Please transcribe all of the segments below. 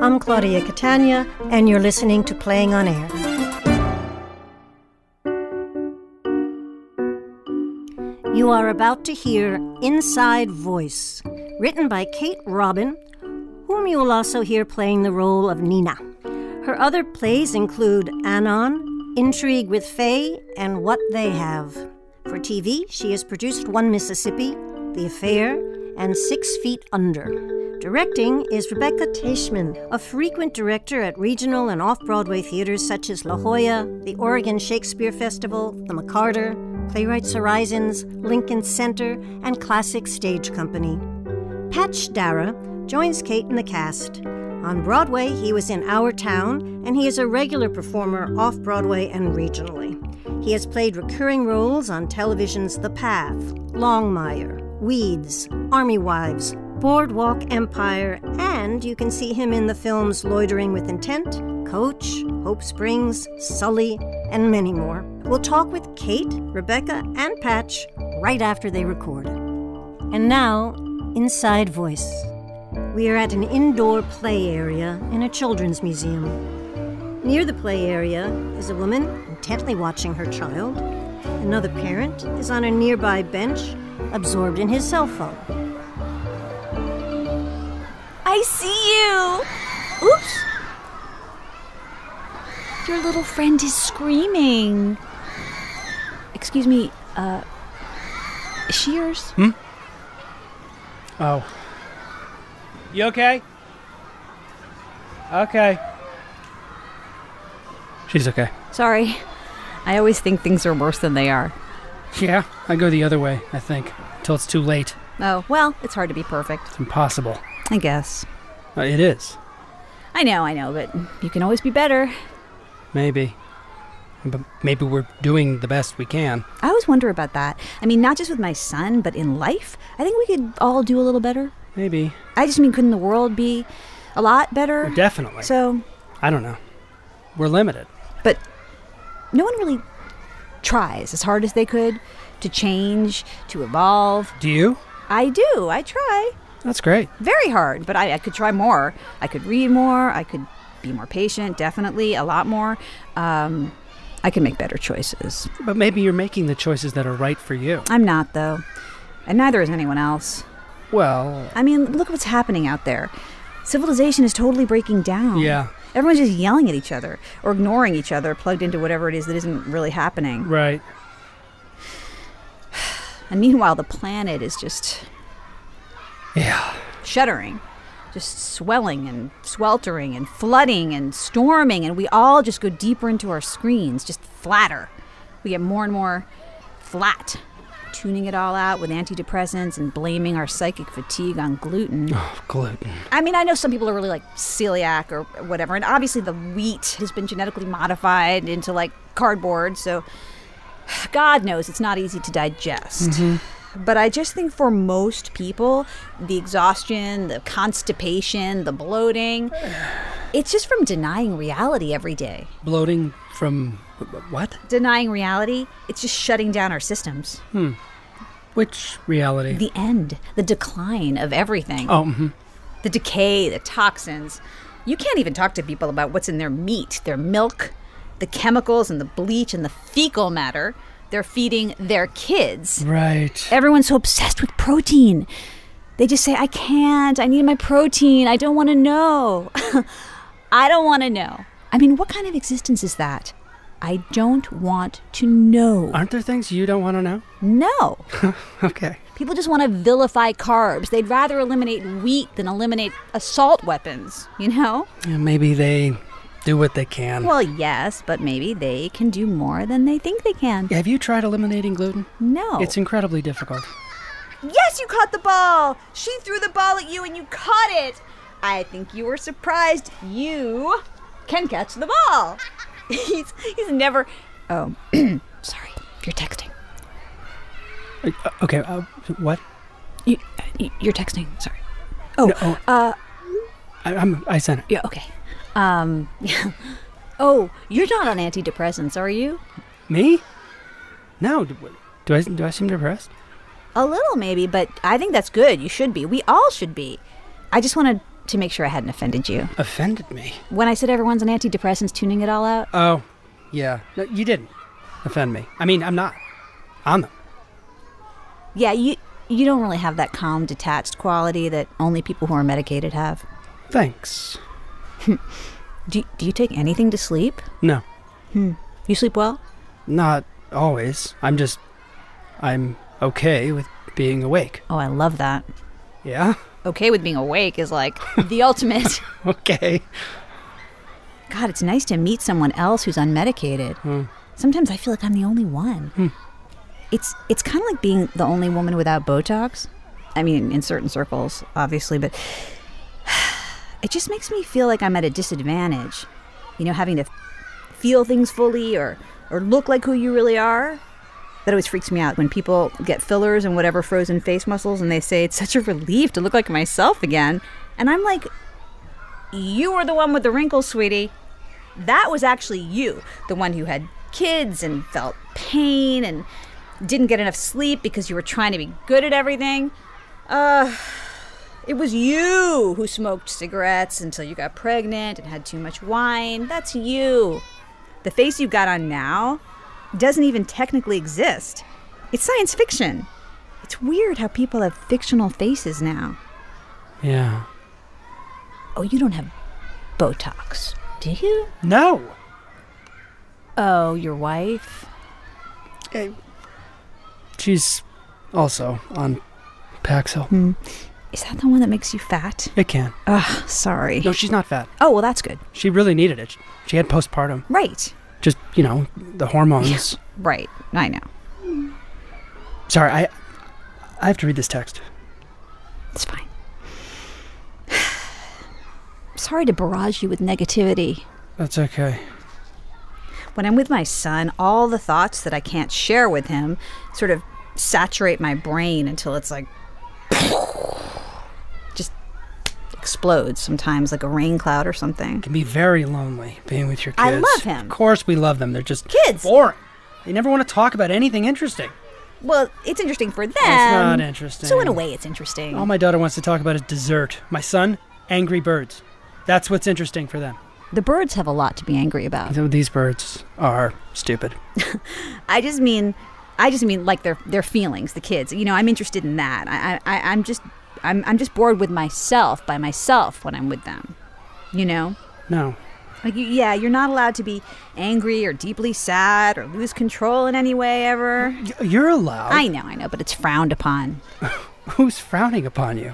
I'm Claudia Catania, and you're listening to Playing on Air. You are about to hear Inside Voice, written by Kate Robin, whom you will also hear playing the role of Nina. Her other plays include Anon, Intrigue with Faye, and What They Have. For TV, she has produced One Mississippi, The Affair, and 6 Feet Under. Directing is Rebecca Taichman, a frequent director at regional and off-Broadway theaters such as La Jolla, the Oregon Shakespeare Festival, the McCarter, Playwrights Horizons, Lincoln Center, and Classic Stage Company. Patch Darragh joins Kate in the cast. On Broadway, he was in Our Town, and he is a regular performer off-Broadway and regionally. He has played recurring roles on television's The Path, Longmire, Weeds, Army Wives, Boardwalk Empire, and you can see him in the films Loitering with Intent, Coach, Hope Springs, Sully, and many more. We'll talk with Kate, Rebecca, and Patch right after they record. And now, Inside Voice. We are at an indoor play area in a children's museum. Near the play area is a woman intently watching her child. Another parent is on a nearby bench, absorbed in his cell phone. I see you! Oops! Your little friend is screaming. Excuse me, is she yours? Oh. You okay? Okay. She's okay. Sorry. I always think things are worse than they are. Yeah, I go the other way, I think, until it's too late. Oh, well, it's hard to be perfect. It's impossible. I guess. It is. I know, but you can always be better. Maybe. But maybe we're doing the best we can. I always wonder about that. I mean, not just with my son, but in life. I think we could all do a little better. Maybe. I just mean, couldn't the world be a lot better? Well, definitely. So... I don't know. We're limited. But no one really tries as hard as they could to change, to evolve. Do you? I do. I try. That's great. Very hard, but I could try more. I could read more. I could be more patient, definitely, a lot more. I can make better choices. But maybe you're making the choices that are right for you. I'm not, though. And neither is anyone else. Well... I mean, look what's happening out there. Civilization is totally breaking down. Yeah. Everyone's just yelling at each other or ignoring each other, plugged into whatever it is that isn't really happening. Right. And meanwhile, the planet is just... Yeah. shuddering. Just swelling and sweltering and flooding and storming, and we all just go deeper into our screens, just flatter. We get more and more flat, tuning it all out with antidepressants and blaming our psychic fatigue on gluten. Oh, gluten. I mean, I know some people are really like celiac or whatever, and obviously the wheat has been genetically modified into like cardboard, so God knows it's not easy to digest. Mm-hmm. But I just think for most people, the exhaustion, the constipation, the bloating, it's just from denying reality every day. Bloating from what? Denying reality. It's just shutting down our systems. Which reality? The end. The decline of everything. Oh, mm-hmm. The decay, the toxins. You can't even talk to people about what's in their meat, their milk, the chemicals and the bleach and the fecal matter they're feeding their kids. Right. Everyone's so obsessed with protein. They just say, I can't. I need my protein. I don't want to know. I don't want to know. I mean, what kind of existence is that? I don't want to know. Aren't there things you don't want to know? No. Okay. People just want to vilify carbs. They'd rather eliminate wheat than eliminate assault weapons, you know? Yeah, maybe they do what they can. Well, yes, but maybe they can do more than they think they can. Have you tried eliminating gluten? No. It's incredibly difficult. Yes, you caught the ball. She threw the ball at you and you caught it. I think you were surprised you can catch the ball. He's never... Oh, sorry. You're texting. Okay, what? You're texting. Sorry. Oh, no, I sent it. Yeah, okay. Oh, you're not on antidepressants, are you? Me? No. Do I seem depressed? A little, maybe, but I think that's good. You should be. We all should be. I just want to to make sure I hadn't offended you. Offended me? When I said everyone's on antidepressants tuning it all out? Oh, yeah. No, you didn't offend me. I mean, I'm not on them. Yeah, you don't really have that calm, detached quality that only people who are medicated have. Thanks. Do you take anything to sleep? No. You sleep well? Not always. I'm okay with being awake. Oh, I love that. Yeah? Okay with being awake is like the ultimate. Okay. God, it's nice to meet someone else who's unmedicated. Sometimes I feel like I'm the only one. It's kind of like being the only woman without Botox. I mean, in certain circles, obviously, but it just makes me feel like I'm at a disadvantage. You know, having to feel things fully or look like who you really are. That always freaks me out when people get fillers and whatever frozen face muscles and they say it's such a relief to look like myself again. And I'm like, you were the one with the wrinkles, sweetie. That was actually you, the one who had kids and felt pain and didn't get enough sleep because you were trying to be good at everything. It was you who smoked cigarettes until you got pregnant and had too much wine. That's you. The face you've got on now doesn't even technically exist. It's science fiction. It's weird how people have fictional faces now. Yeah. Oh, you don't have Botox, do you? No. Oh, your wife? She's also on Paxil. Is that the one that makes you fat? It can. Ugh, sorry. No, she's not fat. Oh, well, that's good. She really needed it. She had postpartum. Right. Just, the hormones. Yeah, right. I know. Sorry, I have to read this text. It's fine. Sorry to barrage you with negativity. That's okay. When I'm with my son, all the thoughts that I can't share with him sort of saturate my brain until it's like just explodes sometimes like a rain cloud or something. It can be very lonely being with your kids. I love him. Of course we love them. They're just kids. Boring. They never want to talk about anything interesting. Well, it's interesting for them. It's not interesting. So in a way, it's interesting. All my daughter wants to talk about is dessert. My son, angry birds. That's what's interesting for them. The birds have a lot to be angry about. So these birds are stupid. I just mean like their feelings, the kids. I'm interested in that. I'm just bored with myself by myself when I'm with them. No. Like, you're not allowed to be angry or deeply sad or lose control in any way ever. You're allowed. I know, but it's frowned upon. Who's frowning upon you?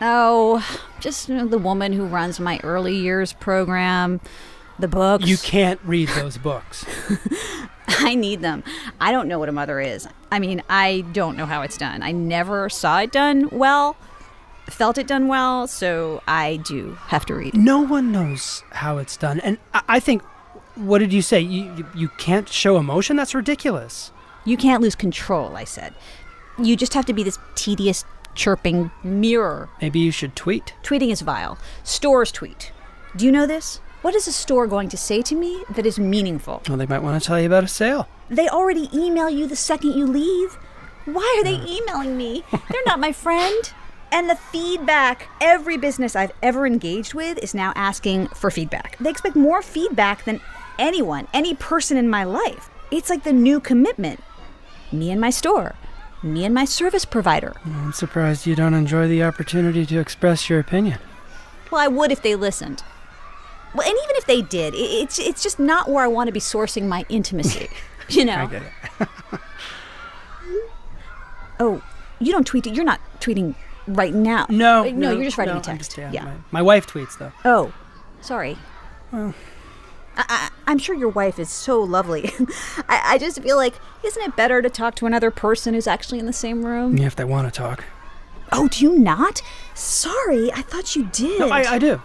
Oh, just the woman who runs my early years program, the books. You can't read those books. I need them. I don't know what a mother is. I mean, I don't know how it's done. I never saw it done well, felt it done well, so I do have to read. No one knows how it's done. And I think, what did you say? You can't show emotion? That's ridiculous. You can't lose control, I said. You just have to be this tedious, chirping mirror. Maybe you should tweet. Tweeting is vile. Stores tweet. Do you know this? What is a store going to say to me that is meaningful? Well, they might want to tell you about a sale. They already email you the second you leave. Why are they emailing me? They're not my friend. And the feedback. Every business I've ever engaged with is now asking for feedback. They expect more feedback than anyone, any person in my life. It's like the new commitment. Me and my store. Me and my service provider. I'm surprised you don't enjoy the opportunity to express your opinion. Well, I would if they listened. Well, and even if they did, it's just not where I want to be sourcing my intimacy. I get it. Oh, you don't tweet. You're not tweeting right now. No, you're just writing a text. Yeah. My wife tweets, though. Oh, sorry. Well, I'm sure your wife is so lovely. I just feel like, isn't it better to talk to another person who's actually in the same room? Yeah, if they want to talk. Oh, do you not? Sorry, I thought you did. No, I do.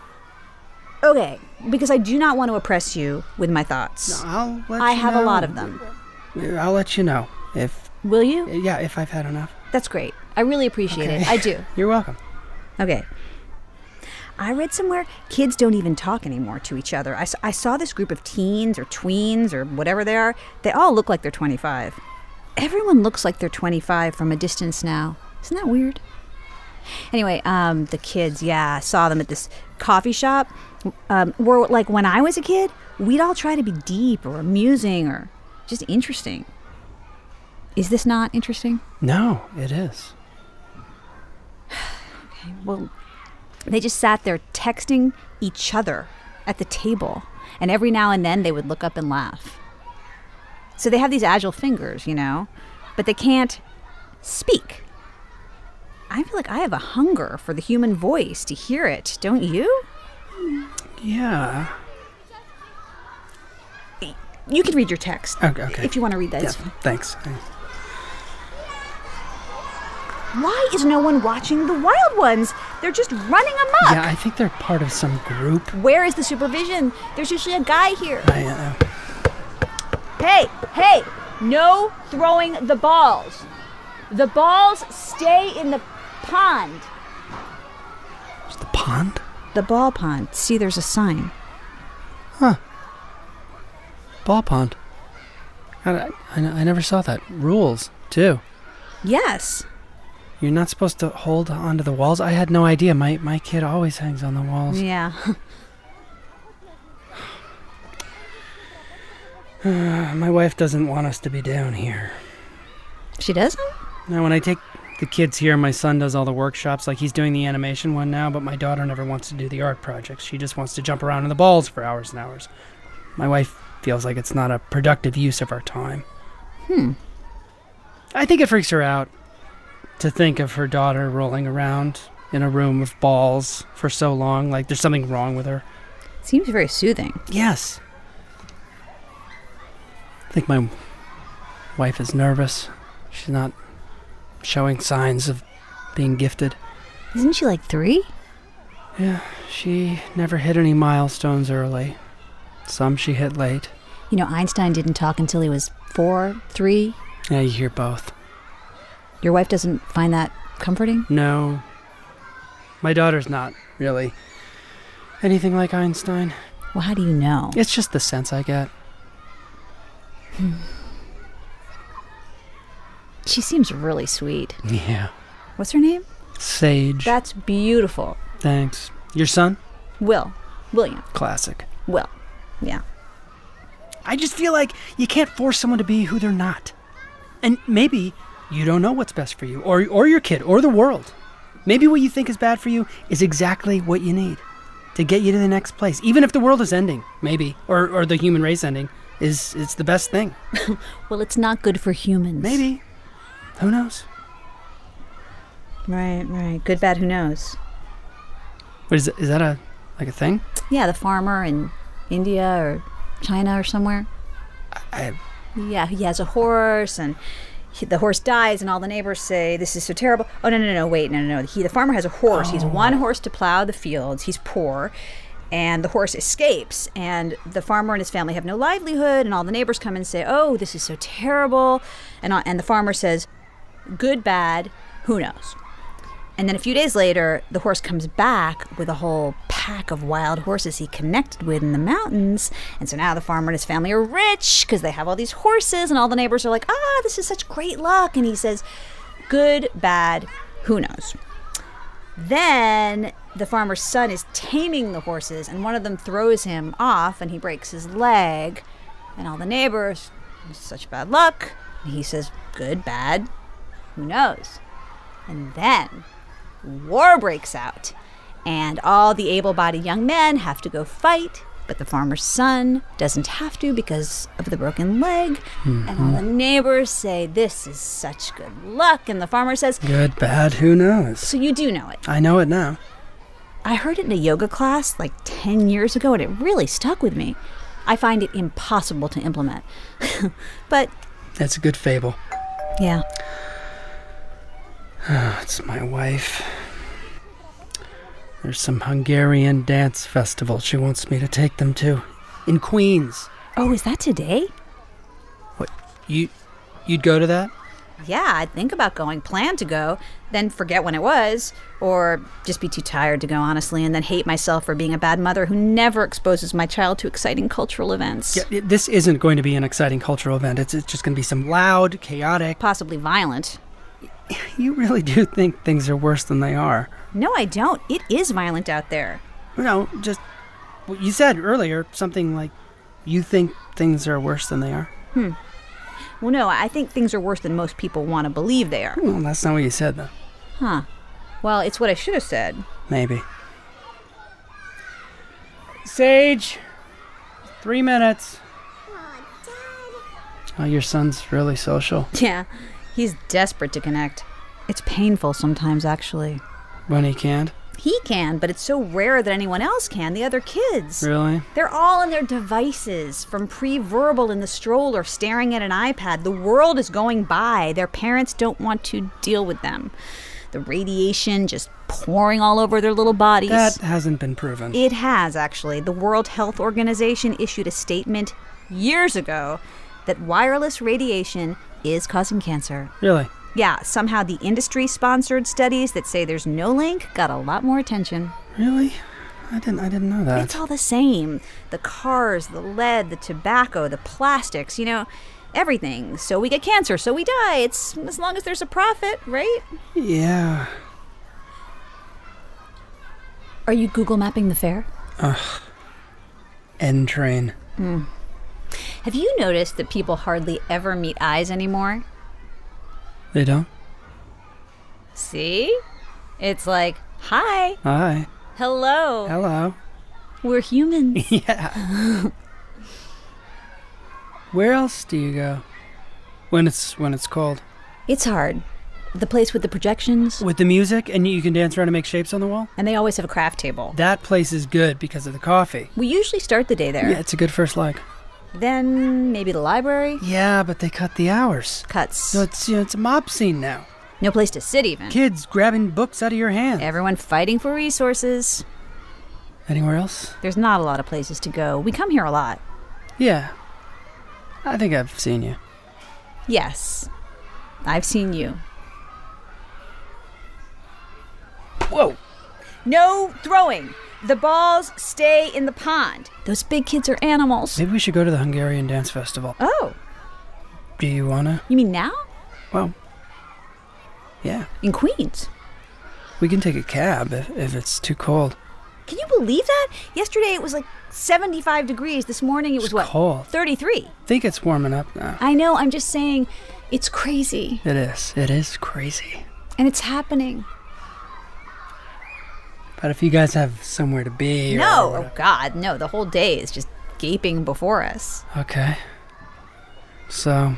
Okay, because I do not want to oppress you with my thoughts. No, I'll let I you have know. a lot of them. I'll let you know if... Will you? Yeah, if I've had enough. That's great. I really appreciate it. I do. You're welcome. Okay. I read somewhere kids don't even talk anymore to each other. I saw this group of teens or tweens or whatever they are. They all look like they're 25. Everyone looks like they're 25 from a distance now. Isn't that weird? Anyway, the kids, I saw them at this coffee shop. Where, like, when I was a kid, we'd all try to be deep or amusing or just interesting. Is this not interesting? No, it is. Okay, well, they just sat there texting each other at the table. And every now and then they would look up and laugh. So they have these agile fingers, but they can't speak. I feel like I have a hunger for the human voice to hear it, don't you? Yeah. You can read your text. Okay. If you want to read that. Yeah, thanks. Why is no one watching the wild ones? They're just running amok. Yeah, I think they're part of some group. Where is the supervision? There's usually a guy here. Hey, no throwing the balls. The balls stay in the pond. Is the pond? The ball pond. See, there's a sign. Huh. Ball pond. I never saw that. Rules, too. Yes. You're not supposed to hold onto the walls? I had no idea. My kid always hangs on the walls. Yeah. My wife doesn't want us to be down here. She doesn't? Now, when I take the kids here, my son does all the workshops, like he's doing the animation one now, but my daughter never wants to do the art projects. She just wants to jump around in the balls for hours and hours. My wife feels like it's not a productive use of our time. I think it freaks her out to think of her daughter rolling around in a room of balls for so long, like there's something wrong with her. Seems very soothing. Yes. I think my wife is nervous. She's not showing signs of being gifted. Isn't she like 3? Yeah, she never hit any milestones early. Some she hit late. Einstein didn't talk until he was 4, 3. Yeah, you hear both. Your wife doesn't find that comforting? No. My daughter's not really anything like Einstein. Well, how do you know? It's just the sense I get. She seems really sweet. Yeah. What's her name? Sage. That's beautiful. Thanks. Your son? William. Classic. Will. Yeah. I just feel like you can't force someone to be who they're not. And maybe you don't know what's best for you, or your kid, or the world. Maybe what you think is bad for you is exactly what you need to get you to the next place. Even if the world is ending, maybe, or the human race ending, it's the best thing. Well, it's not good for humans. Maybe. Who knows? Right. Good, bad, who knows? What is that a thing? Yeah, the farmer in India or China or somewhere. Yeah, he has a horse, and the horse dies, and all the neighbors say, this is so terrible. Oh, no, wait, no. The farmer has a horse. He's one horse to plow the fields. He's poor, and the horse escapes, and the farmer and his family have no livelihood, and all the neighbors come and say, oh, this is so terrible. And the farmer says, good, bad, who knows? And then a few days later, the horse comes back with a whole pack of wild horses he connected with in the mountains. And so now the farmer and his family are rich because they have all these horses, and all the neighbors are like, this is such great luck. And he says, good, bad, who knows? Then the farmer's son is taming the horses, and one of them throws him off, and he breaks his leg. And all the neighbors, such bad luck. And he says, good, bad, who knows? And then war breaks out, and all the able-bodied young men have to go fight, but the farmer's son doesn't have to because of the broken leg. And all the neighbors say, this is such good luck, and the farmer says, good, bad, who knows? So you do know it. I know it now. I heard it in a yoga class like 10 years ago, and it really stuck with me. I find it impossible to implement. But that's a good fable. Yeah. It's my wife. There's some Hungarian dance festival she wants me to take them to in Queens. Oh, is that today? What? You'd go to that? Yeah, I'd think about going, plan to go, then forget when it was, or just be too tired to go, honestly, and then hate myself for being a bad mother who never exposes my child to exciting cultural events. Yeah, this isn't going to be an exciting cultural event. It's just going to be some loud, chaotic... Possibly violent. You really do think things are worse than they are. No, I don't. It is violent out there. No, just what you said earlier, something like you think things are worse than they are. Well, no, I think things are worse than most people want to believe they are. Well, that's not what you said, though. Huh. Well, it's what I should have said. Maybe. Sage, 3 minutes. Oh, your son's really social. Yeah, he's desperate to connect. It's painful sometimes, actually. When he can't? He can, but it's so rare that anyone else can, the other kids. Really? They're all on their devices, from pre-verbal in the stroller, staring at an iPad. The world is going by. Their parents don't want to deal with them. The radiation just pouring all over their little bodies. That hasn't been proven. It has, actually. The World Health Organization issued a statement years ago that wireless radiation is causing cancer. Really? Yeah, somehow the industry-sponsored studies that say there's no link got a lot more attention. Really? I didn't know that. It's all the same. The cars, the lead, the tobacco, the plastics, everything. So we get cancer, so we die. It's as long as there's a profit, right? Yeah. Are you Google mapping the fair? N train. Have you noticed that people hardly ever meet eyes anymore? They don't? See? It's like, hi. Hi. Hello. Hello. We're humans. Yeah. Where else do you go when it's cold? It's hard. The place with the projections. With the music, and you can dance around and make shapes on the wall? And they always have a craft table. That place is good because of the coffee. We usually start the day there. Yeah, it's a good first leg. Then maybe the library. Yeah, but they cut the hours. Cuts. So it's a mob scene now. No place to sit even. Kids grabbing books out of your hand. Everyone fighting for resources. Anywhere else? There's not a lot of places to go. We come here a lot. Yeah. I think I've seen you. Yes. I've seen you. Whoa. No throwing. The balls stay in the pond. Those big kids are animals. Maybe we should go to the Hungarian dance festival. Oh. Do you wanna? You mean now? Well, yeah. In Queens? We can take a cab if it's too cold. Can you believe that? Yesterday it was like 75 degrees. This morning it was what? Cold. 33. I think it's warming up now. I know. I'm just saying it's crazy. It is. It is crazy. And it's happening. But if you guys have somewhere to be... No. Oh, God. No. The whole day is just gaping before us. Okay. So...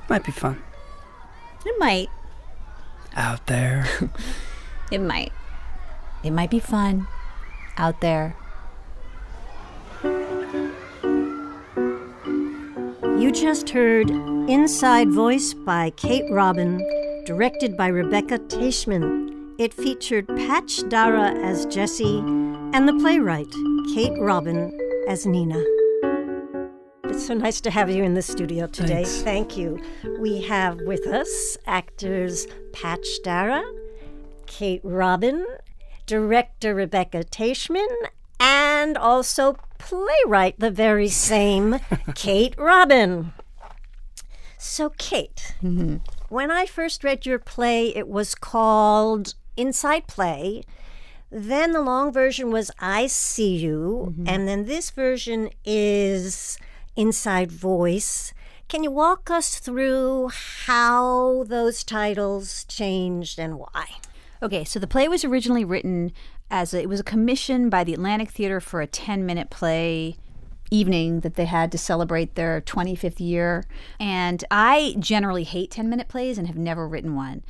might be fun. It might. Out there. It might. It might be fun. Out there. You just heard Inside Voice by Kate Robin, directed by Rebecca Taichman. It featured Patch Darragh as Jessie and the playwright, Kate Robin, as Nina. It's so nice to have you in the studio today. Thanks. Thank you. We have with us actors Patch Darragh, Kate Robin, director Rebecca Taichman, and also playwright, the very same Kate Robin. So, Kate, when I first read your play, it was called Inside Play. Then the long version was I See You, and then this version is Inside Voice. Can you walk us through how those titles changed and why? Okay, so the play was originally written it was a commission by the Atlantic Theater for a 10-minute play evening that they had to celebrate their 25th year. And I generally hate 10-minute plays and have never written one.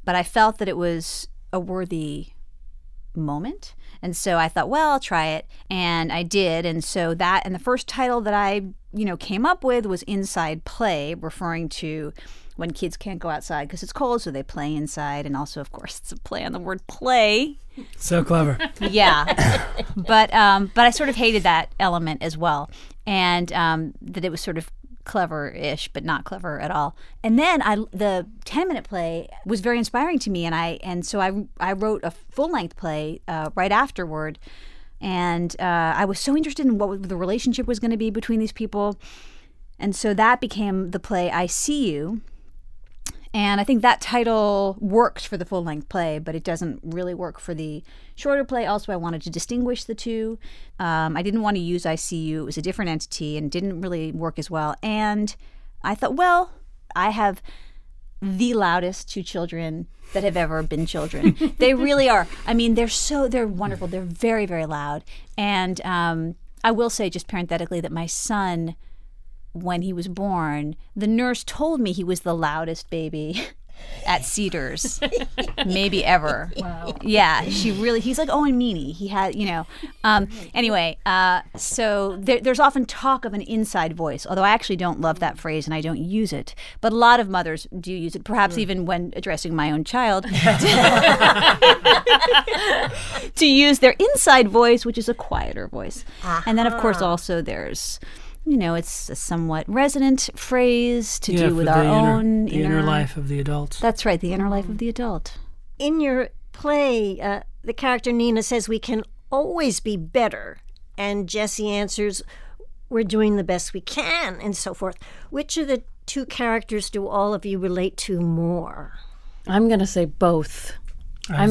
But I felt that it was a worthy moment. And so I thought, well, I'll try it. And I did. And so the first title that I, came up with was Inside Play, referring to when kids can't go outside because it's cold, so they play inside. And also, of course, it's a play on the word play. So clever. Yeah. But I sort of hated that element as well. And that it was sort of clever-ish, but not clever at all. And then the 10-minute play was very inspiring to me, and so I wrote a full-length play right afterward. And I was so interested in what the relationship was going to be between these people. And so that became the play I See You. And I think that title works for the full-length play, but it doesn't really work for the shorter play. Also, I wanted to distinguish the two. I didn't want to use I See You. It was a different entity and didn't really work as well. And I thought, well, I have the loudest two children that have ever been children. They really are. I mean, they're wonderful. They're very, very loud. And I will say, just parenthetically, that my son, when he was born, the nurse told me he was the loudest baby at Cedars, maybe ever. Wow. Yeah, he's like Owen Meany. He had, anyway, so there's often talk of an inside voice, although I actually don't love that phrase and I don't use it. But a lot of mothers do use it, perhaps even when addressing my own child, to use their inside voice, which is a quieter voice. And then, of course, also there's, it's a somewhat resonant phrase to do with our own inner life of the adult. That's right, the inner life of the adult. In your play, the character Nina says we can always be better, and Jesse answers, we're doing the best we can, and so forth. Which of the two characters do all of you relate to more? I'm going to say both. I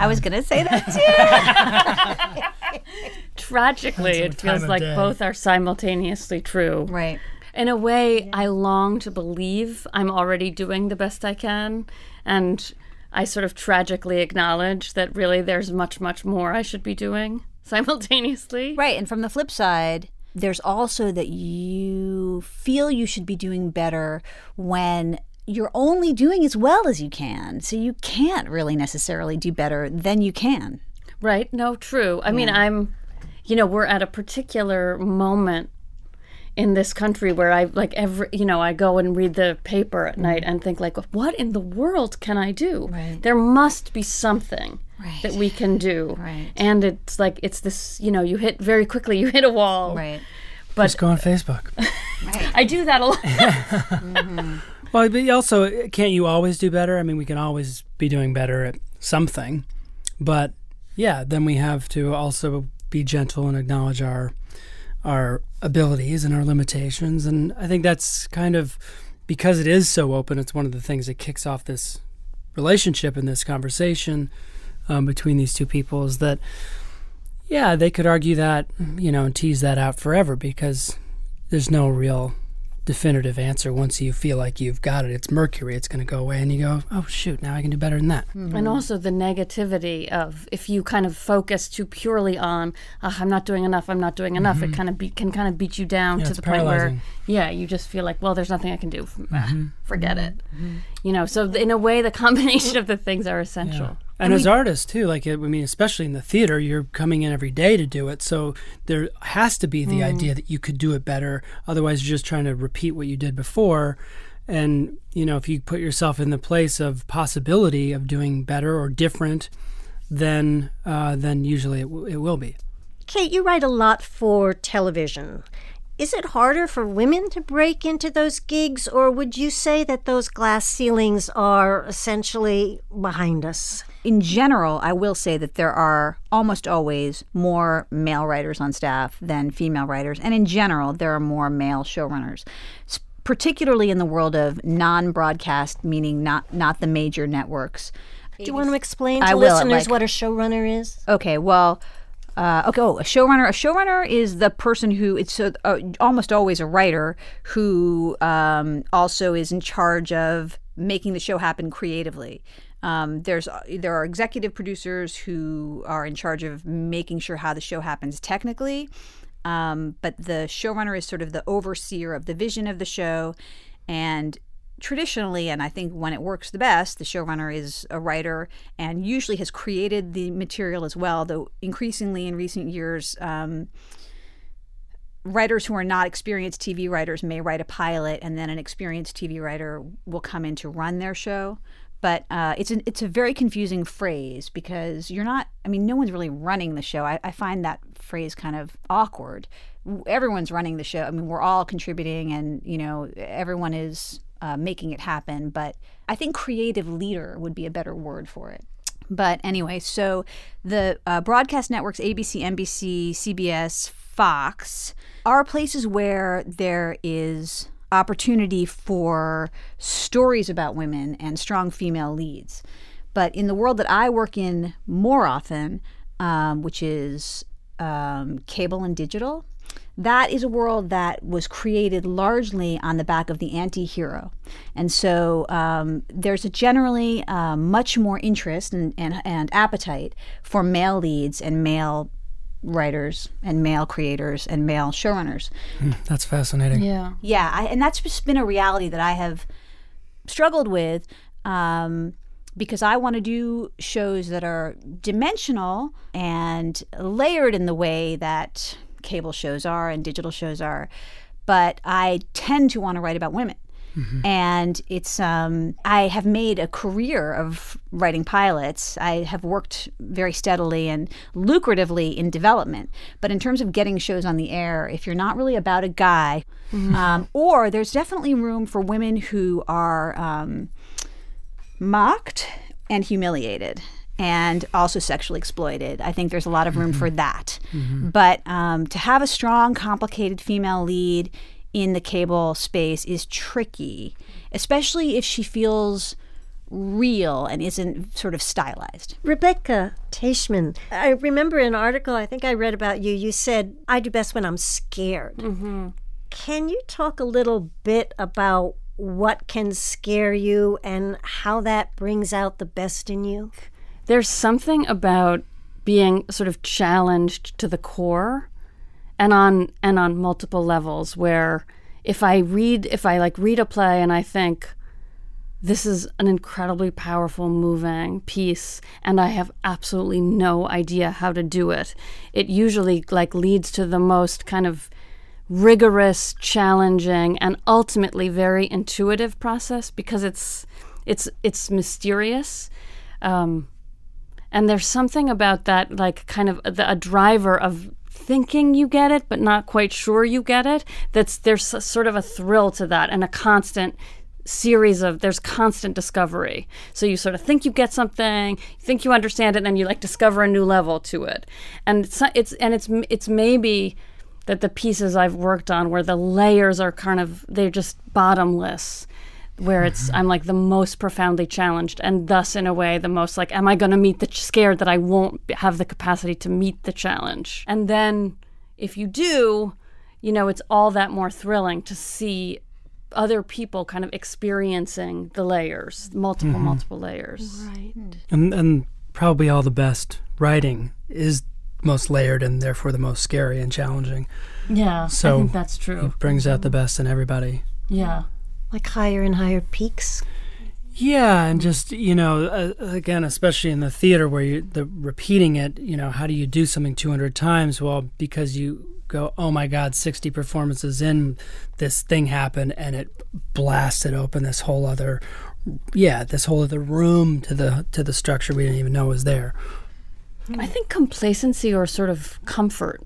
was going to say that too. Tragically, it feels like both are simultaneously true. Right. In a way, I long to believe I'm already doing the best I can, and I sort of tragically acknowledge that really there's much, much more I should be doing simultaneously. Right, and from the flip side, there's also that you feel you should be doing better when you're only doing as well as you can. So you can't really necessarily do better than you can. Right. No, true. I mean, we're at a particular moment in this country where I I go and read the paper at night and think like, what in the world can I do? Right. There must be something that we can do. Right. And it's like, it's this, you hit a wall. Right. But just go on Facebook. Right. I do that a lot. Mm-hmm. Well, but also, can't you always do better? I mean, we can always be doing better at something. But, yeah, then we have to also be gentle and acknowledge our abilities and our limitations. And I think that's kind of, because it is so open, it's one of the things that kicks off this relationship and this conversation between these two people is that, yeah, they could argue that, and tease that out forever because there's no real definitive answer. Once you feel like you've got it, it's mercury, it's going to go away, and you go, oh shoot, now I can do better than that. Mm-hmm. And also the negativity of, if you kind of focus too purely on I'm not doing enough, mm-hmm. It kind of can kind of beat you down to the point where you just feel like, well, there's nothing I can do, forget it. So in a way the combination of the things are essential. And as artists too, especially in the theater, you're coming in every day to do it. So there has to be the idea that you could do it better. Otherwise, you're just trying to repeat what you did before. And, if you put yourself in the place of possibility of doing better or different, then usually it will be. Kate, you write a lot for television. Is it harder for women to break into those gigs, or would you say that those glass ceilings are essentially behind us? In general, I will say that there are almost always more male writers on staff than female writers. And in general, there are more male showrunners, particularly in the world of non-broadcast, meaning not the major networks. Do you want to explain to listeners what a showrunner is? Okay, well... a showrunner. A showrunner is the person who, it's almost always a writer who also is in charge of making the show happen creatively. There are executive producers who are in charge of making sure how the show happens technically, but the showrunner is sort of the overseer of the vision of the show. And traditionally, and I think when it works the best, the showrunner is a writer and usually has created the material as well, though increasingly in recent years, writers who are not experienced TV writers may write a pilot and then an experienced TV writer will come in to run their show. But it's a very confusing phrase because no one's really running the show. I find that phrase kind of awkward. Everyone's running the show. We're all contributing and, everyone is making it happen. But I think creative leader would be a better word for it. But anyway, so the broadcast networks, ABC, NBC, CBS, Fox, are places where there is opportunity for stories about women and strong female leads. But in the world that I work in more often, which is cable and digital, that is a world that was created largely on the back of the anti-hero. And so there's a generally much more interest and appetite for male leads and male writers and male creators and male showrunners. That's fascinating. Yeah. Yeah, and that's just been a reality that I have struggled with because I want to do shows that are dimensional and layered in the way that cable shows are and digital shows are, but I tend to want to write about women. And it's I have made a career of writing pilots. I have worked very steadily and lucratively in development. But in terms of getting shows on the air, if you're not really about a guy, or there's definitely room for women who are mocked and humiliated and also sexually exploited. I think there's a lot of room for that. But to have a strong, complicated female lead in the cable space is tricky, especially if she feels real and isn't sort of stylized. Rebecca Taichman, I remember an article I think I read about you. You said, I do best when I'm scared. Can you talk a little bit about what can scare you and how that brings out the best in you? There's something about being sort of challenged to the core and on multiple levels, where if I read a play and I think this is an incredibly powerful, moving piece and I have absolutely no idea how to do it, it usually leads to the most kind of rigorous, challenging, and ultimately very intuitive process, because it's mysterious. And there's something about that, a driver of thinking you get it, but not quite sure you get it. There's sort of a thrill to that, and a constant series of, there's constant discovery. So you sort of think you get something, think you understand it, and then you discover a new level to it. And it's maybe that the pieces I've worked on where the layers are they're just bottomless, where I'm the most profoundly challenged, and thus in a way the most am I going to meet scared that I won't have the capacity to meet the challenge. And then if you do, it's all that more thrilling to see other people kind of experiencing the layers, multiple layers. Right. And probably all the best writing is most layered and therefore the most scary and challenging. Yeah, so I think that's true. It brings out the best in everybody. Yeah. Like higher and higher peaks. Yeah, and just, again, especially in the theater where repeating it, how do you do something 200 times? Well, because you go, oh my God, 60 performances in, this thing happened, and it blasted open this whole other room to the structure we didn't even know was there. I think complacency or sort of comfort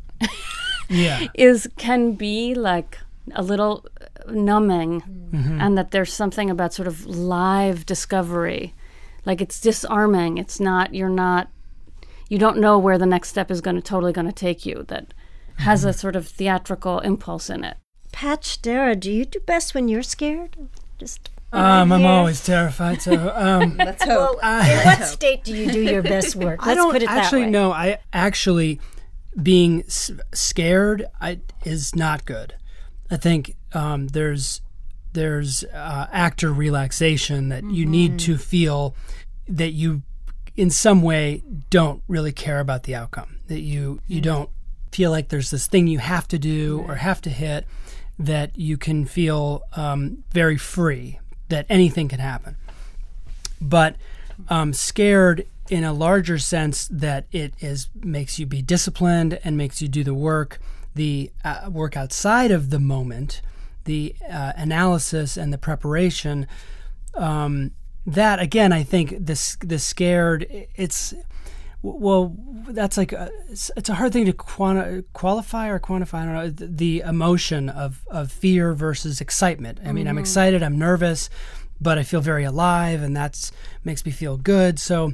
yeah. can be a little numbing, and that there's something about sort of live discovery. It's disarming. You don't know where the next step is totally going to take you, that has a sort of theatrical impulse in it. Patch Darragh, do you do best when you're scared? I'm always terrified, so let's hope. In what state do you do your best work? Let's put it that way. No, I actually being scared is not good. I think there's actor relaxation that you need to feel that you in some way don't really care about the outcome, that you don't feel like there's this thing you have to do or have to hit, that you can feel very free, that anything can happen. But scared in a larger sense, that makes you be disciplined and makes you do the work outside of the moment, the analysis and the preparation. That again, I think the scared, it's a hard thing to qualify or quantify. I don't know, the emotion of fear versus excitement. I mean, I'm excited, I'm nervous, but I feel very alive, and that makes me feel good. So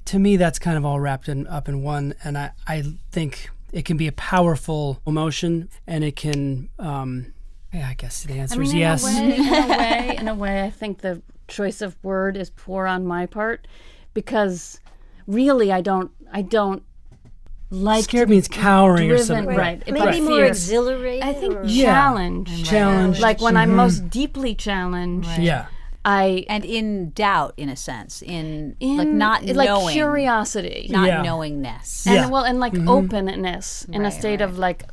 to me, that's kind of all wrapped up in one, and I think it can be a powerful emotion, and it can Yeah, I guess the answer is yes. In a way, I think the choice of word is poor on my part, because really I don't like scared means cowering or something. Right. Maybe more exhilarated. I think challenge. Like when I'm most deeply challenged. Right. Yeah. And in doubt, in a sense, in like not knowing, like curiosity, not knowingness, and like openness in a state of like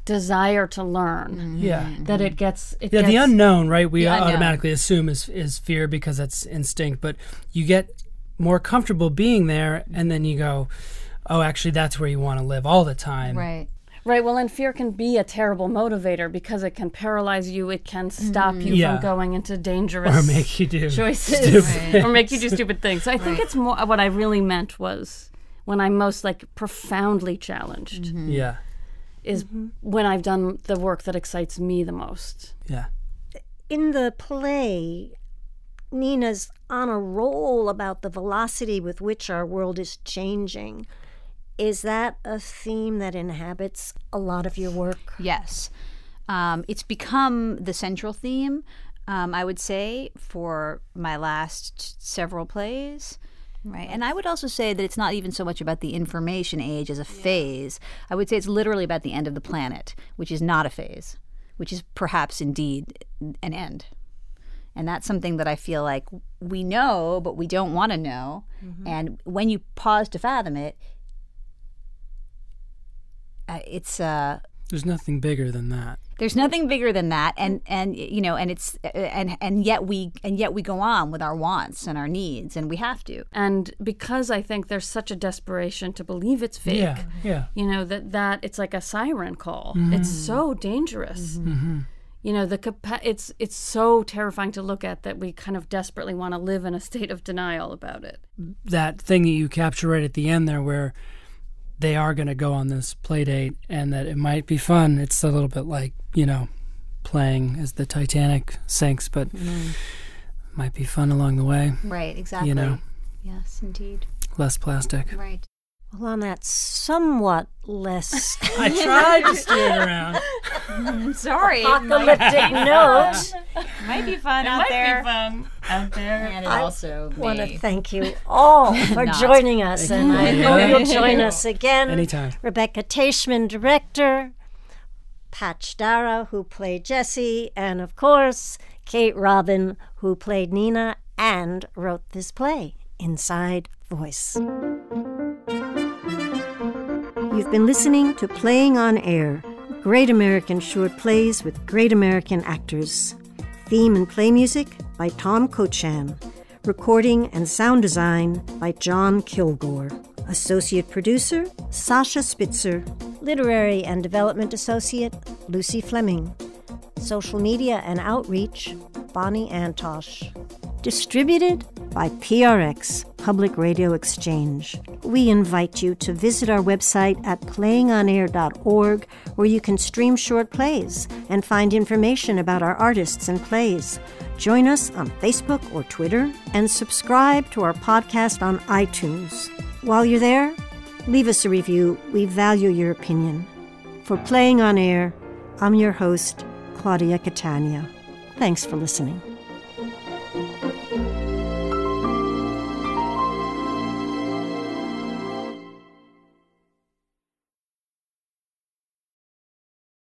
desire to learn. That it gets the unknown, right? We automatically assume is fear because that's instinct, but you get more comfortable being there, and then you go, oh, actually, that's where you want to live all the time. Right. Well, and fear can be a terrible motivator because it can paralyze you. It can stop you from going into dangerous or make you do choices or make you do stupid things. So I think it's more what I really meant was when I'm most like profoundly challenged. Is when I've done the work that excites me the most. Yeah. In the play, Nina's on a roll about the velocity with which our world is changing. Is that a theme that inhabits a lot of your work? Yes. It's become the central theme, I would say, for my last several plays. Right. And I would also say that it's not even so much about the information age as a phase. I would say it's literally about the end of the planet, which is not a phase, which is perhaps indeed an end. And that's something that I feel like we know, but we don't want to know. And when you pause to fathom it, it's there's nothing bigger than that. There's nothing bigger than that, and you know, and it's and yet we go on with our wants and our needs, and we have to. And because I think there's such a desperation to believe it's fake, you know, that it's like a siren call. It's so dangerous. You know, it's so terrifying to look at that we kind of desperately want to live in a state of denial about it. That thing that you capture right at the end there, where they are going to go on this play date and that it might be fun. It's a little bit like, you know, playing as the Titanic sinks, but might be fun along the way. Right, exactly. You know? Yes, indeed. Less plastic. Right. Well, on that somewhat less I tried to steer it around. Sorry. apocalyptic note, Might be fun out there. Out there. And it also I want to thank you all for joining us, and I hope you'll join us again. Anytime. Rebecca Taichman, director, Patch Darragh, who played Jessie, and of course, Kate Robin, who played Nina and wrote this play, Inside Voice. You've been listening to Playing on Air, great American short plays with great American actors. Theme and play music by Tom Cochan. Recording and sound design by John Kilgore. Associate producer, Sasha Spitzer. Literary and development associate, Lucy Fleming. Social media and outreach, Bonnie Antosh. Distributed by PRX, Public Radio Exchange. We invite you to visit our website at playingonair.org, where you can stream short plays and find information about our artists and plays. Join us on Facebook or Twitter, and subscribe to our podcast on iTunes. While you're there, leave us a review. We value your opinion. For Playing on Air, I'm your host, Claudia Catania. Thanks for listening.